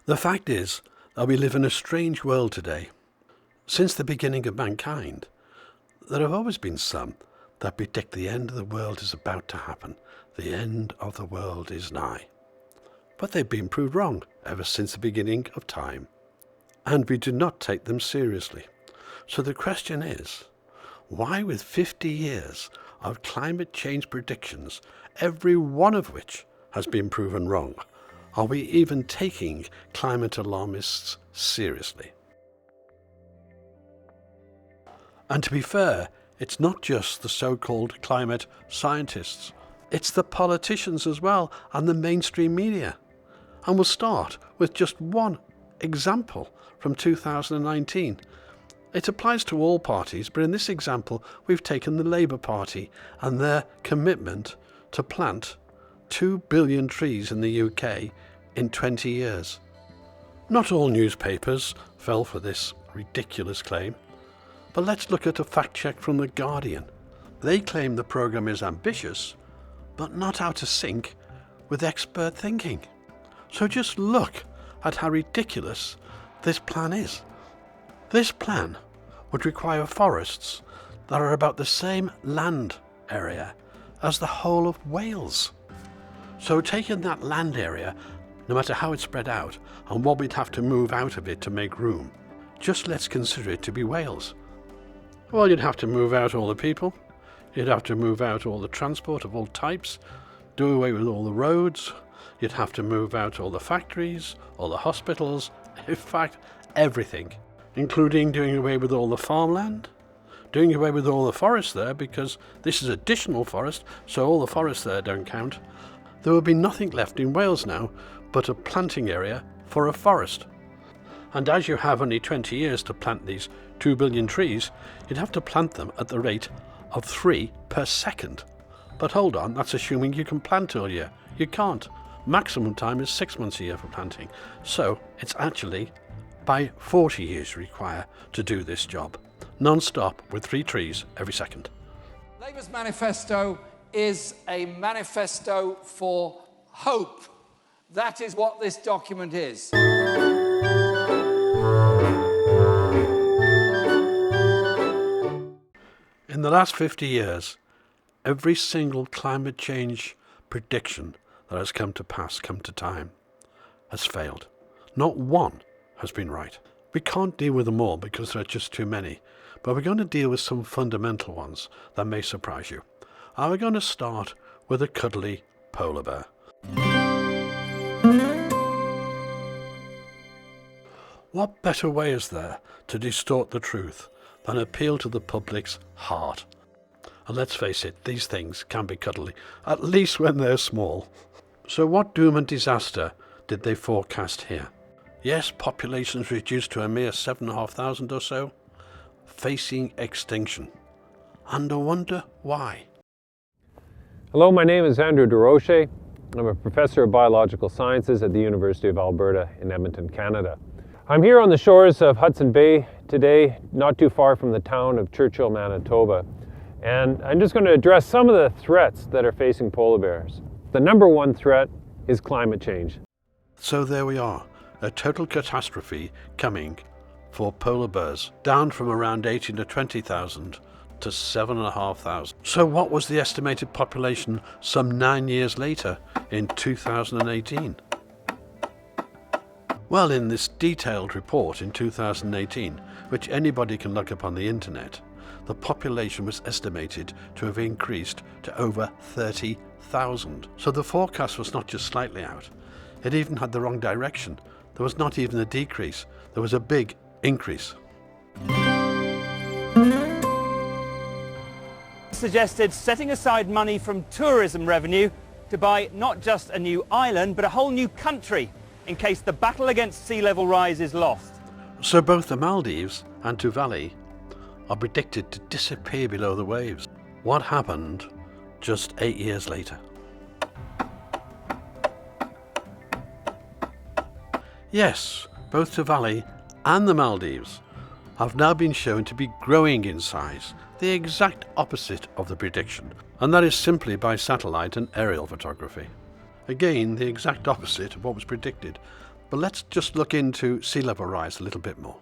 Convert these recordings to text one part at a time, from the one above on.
The fact is that we live in a strange world today. Since the beginning of mankind, there have always been some that predict the end of the world is about to happen. The end of the world is nigh. But they've been proved wrong ever since the beginning of time. And we do not take them seriously. So the question is, why with 50 years of climate change predictions, every one of which has been proven wrong, are we even taking climate alarmists seriously? And to be fair, it's not just the so-called climate scientists. It's the politicians as well and the mainstream media. And we'll start with just one example from 2019. It applies to all parties, but in this example, we've taken the Labour Party and their commitment to plant 2 billion trees in the UK in 20 years. Not all newspapers fell for this ridiculous claim, but let's look at a fact check from The Guardian. They claim the programme is ambitious, but not out of sync with expert thinking. So just look at how ridiculous this plan is. This plan would require forests that are about the same land area as the whole of Wales. So taking that land area, no matter how it's spread out, and what we'd have to move out of it to make room, just let's consider it to be Wales. Well, you'd have to move out all the people, you'd have to move out all the transport of all types, do away with all the roads, you'd have to move out all the factories, all the hospitals, in fact, everything, including doing away with all the farmland, doing away with all the forest there, because this is additional forest, so all the forests there don't count. There would be nothing left in Wales now but a planting area for a forest. And as you have only 20 years to plant these 2 billion trees, you'd have to plant them at the rate of 3 per second. But hold on, that's assuming you can plant all year. You can't. Maximum time is 6 months a year for planting. So it's actually by 40 years you require to do this job, non-stop with 3 trees every second. Labour's manifesto is a manifesto for hope. That is what this document is. In the last 50 years, every single climate change prediction that has come to pass, come to time, has failed. Not one has been right. We can't deal with them all because there are just too many, but we're going to deal with some fundamental ones that may surprise you. And we're going to start with a cuddly polar bear. What better way is there to distort the truth than appeal to the public's heart? And let's face it, these things can be cuddly, at least when they're small. So what doom and disaster did they forecast here? Yes, populations reduced to a mere 7,500 or so, facing extinction. And I wonder why. Hello, my name is Andrew DeRoche. I'm a professor of biological sciences at the University of Alberta in Edmonton, Canada. I'm here on the shores of Hudson Bay today, not too far from the town of Churchill, Manitoba. And I'm just going to address some of the threats that are facing polar bears. The number one threat is climate change. So there we are, a total catastrophe coming for polar bears, down from around 18 to 20,000 to 7,500. So what was the estimated population some 9 years later in 2018? Well, in this detailed report in 2018, which anybody can look up on the internet, the population was estimated to have increased to over 30,000. So the forecast was not just slightly out, it even had the wrong direction. There was not even a decrease, there was a big increase. Suggested setting aside money from tourism revenue to buy not just a new island, but a whole new country in case the battle against sea level rise is lost. So both the Maldives and Tuvalu are predicted to disappear below the waves. What happened just 8 years later? Yes, both Tuvalu and the Maldives have now been shown to be growing in size, the exact opposite of the prediction, and that is simply by satellite and aerial photography. Again, the exact opposite of what was predicted. But let's just look into sea level rise a little bit more.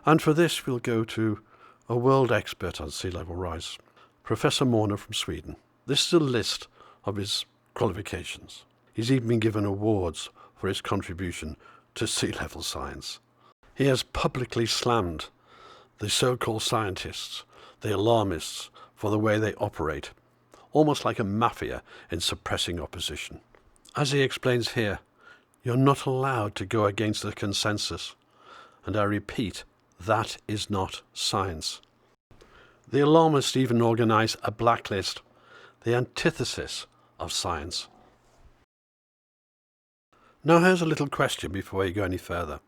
And for this, we'll go to a world expert on sea level rise, Professor Morner from Sweden. This is a list of his qualifications. He's even been given awards for his contribution to sea level science. He has publicly slammed the so-called scientists, the alarmists, for the way they operate, almost like a mafia in suppressing opposition. As he explains here, you're not allowed to go against the consensus. And I repeat, that is not science. The alarmists even organize a blacklist, the antithesis of science. Now here's a little question before you go any further.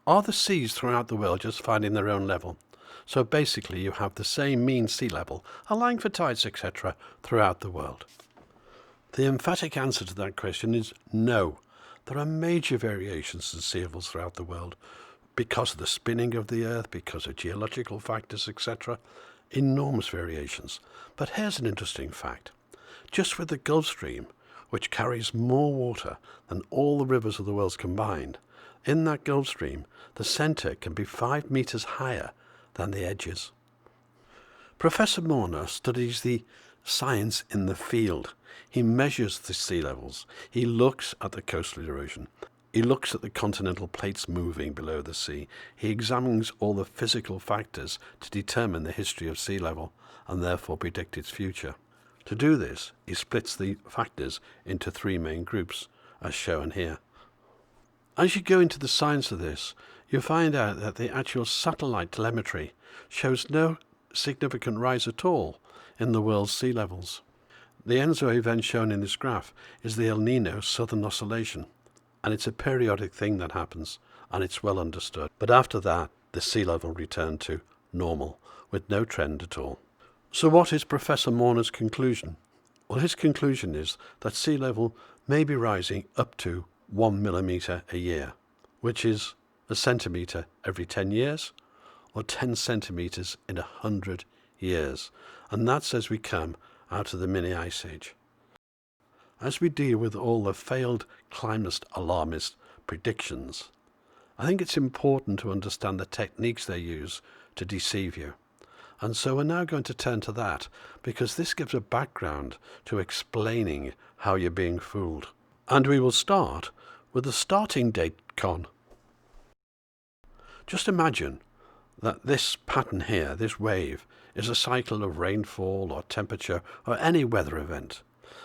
Are the seas throughout the world just finding their own level? So basically you have the same mean sea level, allowing for tides, etc., throughout the world. The emphatic answer to that question is no. There are major variations in sea levels throughout the world because of the spinning of the Earth, because of geological factors, etc. Enormous variations. But here's an interesting fact. Just with the Gulf Stream, which carries more water than all the rivers of the world combined, in that Gulf Stream, the centre can be 5 meters higher than the edges. Professor Morner studies the science in the field. He measures the sea levels. He looks at the coastal erosion. He looks at the continental plates moving below the sea. He examines all the physical factors to determine the history of sea level and therefore predict its future. To do this, he splits the factors into 3 main groups, as shown here. As you go into the science of this, you find out that the actual satellite telemetry shows no significant rise at all in the world's sea levels. The ENSO event shown in this graph is the El Nino Southern Oscillation, and it's a periodic thing that happens, and it's well understood. But after that, the sea level returned to normal, with no trend at all. So what is Professor Morner's conclusion? Well, his conclusion is that sea level may be rising up to 1 millimetre a year, which is a centimetre every 10 years, or 10 centimetres in 100 years. And that's as we come out of the mini ice age. As we deal with all the failed climate alarmist predictions, I think it's important to understand the techniques they use to deceive you. And so we're now going to turn to that, because this gives a background to explaining how you're being fooled. And we will start with the starting date con. Just imagine that this pattern here, this wave, is a cycle of rainfall or temperature or any weather event.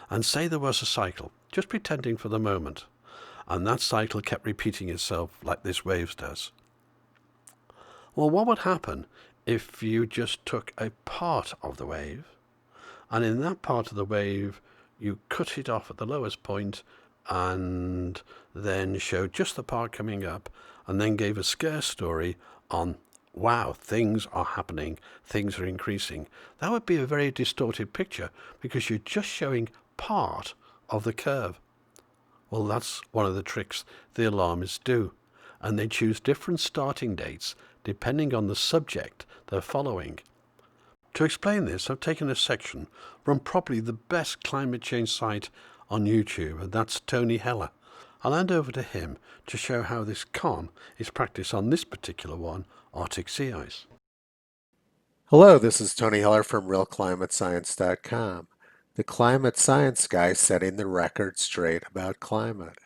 And say there was a cycle, just pretending for the moment, and that cycle kept repeating itself like this wave does. Well, what would happen if you just took a part of the wave, and in that part of the wave you cut it off at the lowest point and then showed just the part coming up, and then gave a scare story on, wow, things are happening, things are increasing? That would be a very distorted picture, because you're just showing part of the curve. Well, that's one of the tricks the alarmists do, and they choose different starting dates depending on the subject they're following. To explain this, I've taken a section from probably the best climate change site on YouTube, and that's Tony Heller. I'll hand over to him to show how this con is practiced on this particular one, Arctic sea ice. Hello, this is Tony Heller from RealClimateScience.com, the climate science guy setting the record straight about climate.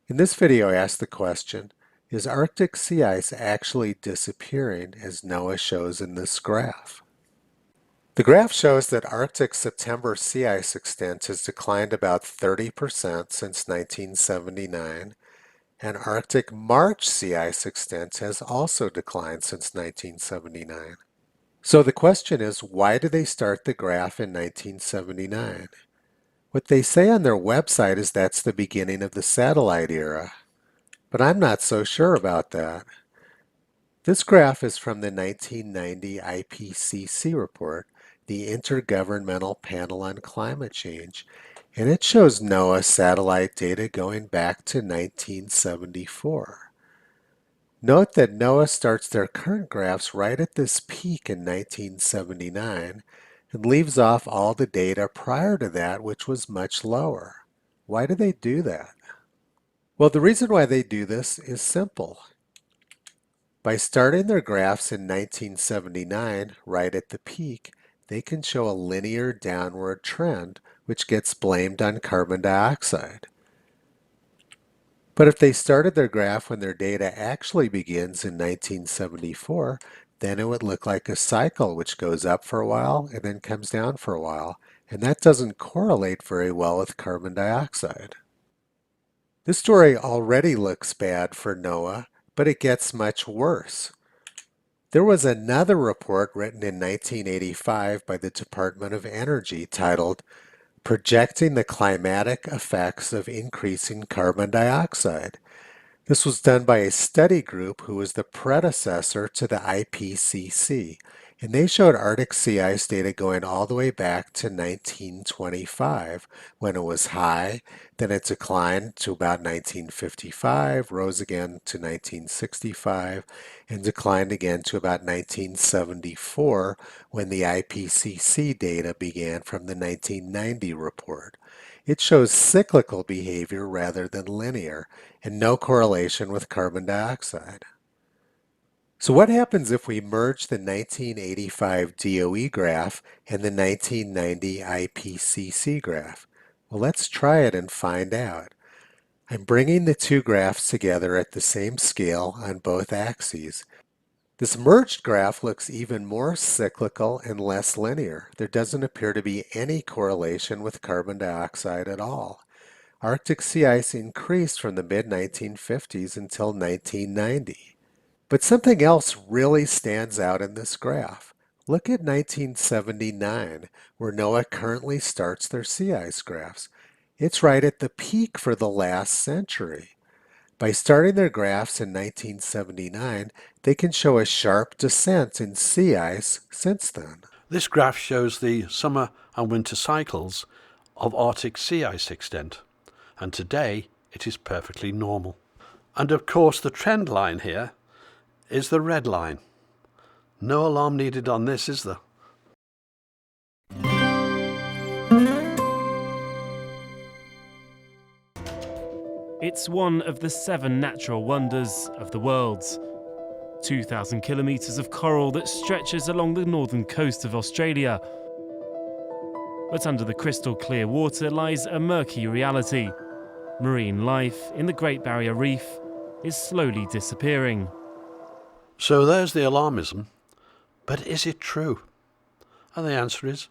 In this video, I asked the question, is Arctic sea ice actually disappearing, as NOAA shows in this graph? The graph shows that Arctic September sea ice extent has declined about 30% since 1979, and Arctic March sea ice extent has also declined since 1979. So the question is, why did they start the graph in 1979? What they say on their website is that's the beginning of the satellite era, but I'm not so sure about that. This graph is from the 1990 IPCC report, the Intergovernmental Panel on Climate Change, and it shows NOAA satellite data going back to 1974. Note that NOAA starts their current graphs right at this peak in 1979 and leaves off all the data prior to that, which was much lower. Why do they do that? Well, the reason why they do this is simple. By starting their graphs in 1979, right at the peak, they can show a linear downward trend, which gets blamed on carbon dioxide. But if they started their graph when their data actually begins in 1974, then it would look like a cycle which goes up for a while and then comes down for a while, and that doesn't correlate very well with carbon dioxide. This story already looks bad for NOAA, but it gets much worse. There was another report written in 1985 by the Department of Energy titled Projecting the Climatic Effects of Increasing Carbon Dioxide. This was done by a study group who was the predecessor to the IPCC, and they showed Arctic sea ice data going all the way back to 1925 when it was high, then it declined to about 1955, rose again to 1965, and declined again to about 1974 when the IPCC data began from the 1990 report. It shows cyclical behavior rather than linear, and no correlation with carbon dioxide. So what happens if we merge the 1985 DOE graph and the 1990 IPCC graph? Well, let's try it and find out. I'm bringing the two graphs together at the same scale on both axes. This merged graph looks even more cyclical and less linear. There doesn't appear to be any correlation with carbon dioxide at all. Arctic sea ice increased from the mid-1950s until 1990. But something else really stands out in this graph. Look at 1979, where NOAA currently starts their sea ice graphs. It's right at the peak for the last century. By starting their graphs in 1979, they can show a sharp descent in sea ice since then. This graph shows the summer and winter cycles of Arctic sea ice extent, and today it is perfectly normal. And of course the trend line here is the red line. No alarm needed on this, is there? It's one of the 7 natural wonders of the world. 2,000 kilometres of coral that stretches along the northern coast of Australia. But under the crystal clear water lies a murky reality. Marine life in the Great Barrier Reef is slowly disappearing. So there's the alarmism. But is it true? And the answer is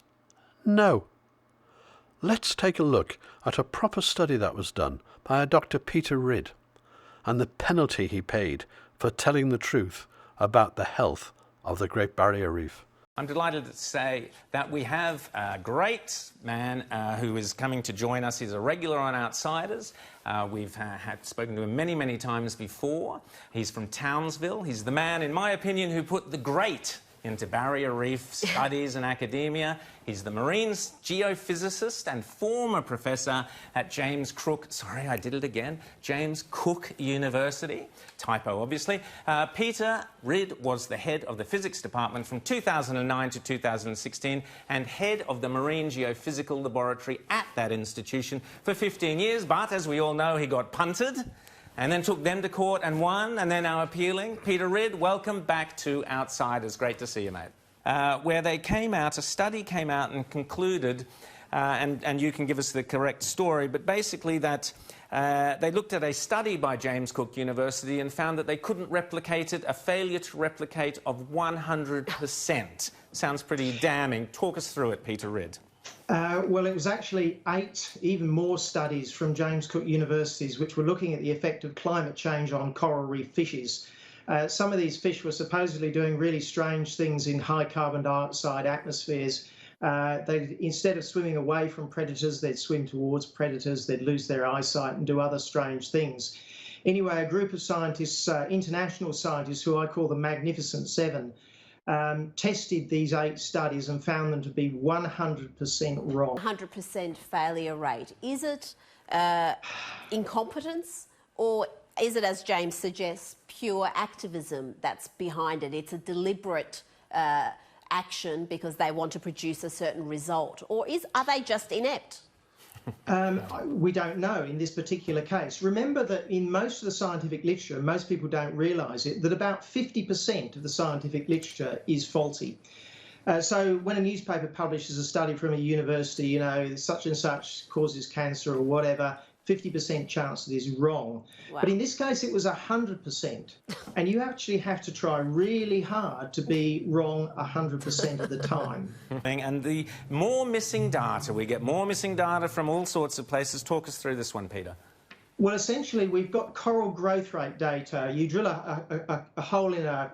no. Let's take a look at a proper study that was done by a Dr. Peter Ridd and the penalty he paid for telling the truth about the health of the Great Barrier Reef. I'm delighted to say that we have a great man who is coming to join us. He's a regular on Outsiders. We've had spoken to him many, many times before. He's from Townsville. He's the man, in my opinion, who put the great into barrier reef studies and academia. He's the marine geophysicist and former professor at James Cook University. Typo, obviously. Peter Ridd was the head of the physics department from 2009 to 2016 and head of the Marine Geophysical Laboratory at that institution for 15 years. But, as we all know, he got punted and then took them to court and won, and they're now appealing. Peter Ridd, welcome back to Outsiders. Great to see you, mate. Where they came out, a study came out and concluded, and you can give us the correct story, but basically that they looked at a study by James Cook University and found that they couldn't replicate it, a failure to replicate of 100%. Sounds pretty damning. Talk us through it, Peter Ridd. Well, it was actually 8 even more studies from James Cook Universities which were looking at the effect of climate change on coral reef fishes. Some of these fish were supposedly doing really strange things in high carbon dioxide atmospheres. Instead of swimming away from predators, they'd swim towards predators, they'd lose their eyesight and do other strange things. Anyway, a group of scientists, international scientists, who I call the Magnificent Seven, tested these 8 studies and found them to be 100% wrong. 100% failure rate. Is it incompetence, or is it, as James suggests, pure activism that's behind it? It's a deliberate action because they want to produce a certain result, or are they just inept? We don't know in this particular case. Remember that in most of the scientific literature, and most people don't realise it, that about 50% of the scientific literature is faulty. So when a newspaper publishes a study from a university, you know, such and such causes cancer or whatever, 50% chance it is wrong. Wow. But in this case, it was 100%. And you actually have to try really hard to be wrong 100% of the time. And the more missing data, we get more missing data from all sorts of places. Talk us through this one, Peter. Well, essentially, we've got coral growth rate data. You drill a hole in a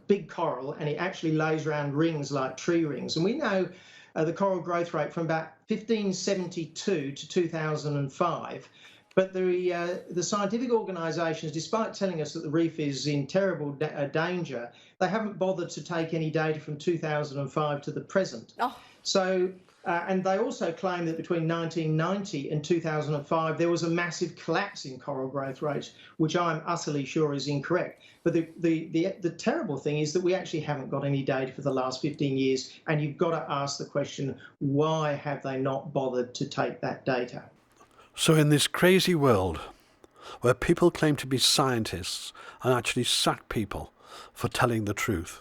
big coral, and it actually lays around rings like tree rings. And we know the coral growth rate from about 1572 to 2005. But the scientific organisations, despite telling us that the reef is in terrible danger, they haven't bothered to take any data from 2005 to the present. Oh. So, and they also claim that between 1990 and 2005, there was a massive collapse in coral growth rates, which I'm utterly sure is incorrect. But the terrible thing is that we actually haven't got any data for the last 15 years, and you've got to ask the question, why have they not bothered to take that data? So in this crazy world, where people claim to be scientists and actually sack people for telling the truth,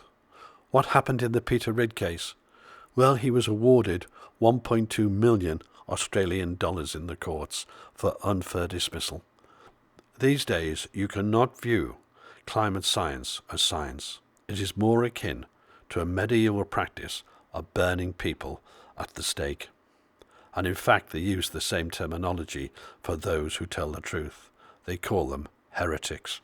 what happened in the Peter Ridd case? Well, he was awarded 1.2 million Australian dollars in the courts for unfair dismissal. These days, you cannot view climate science as science. It is more akin to a medieval practice of burning people at the stake. And in fact, they use the same terminology for those who tell the truth. They call them heretics.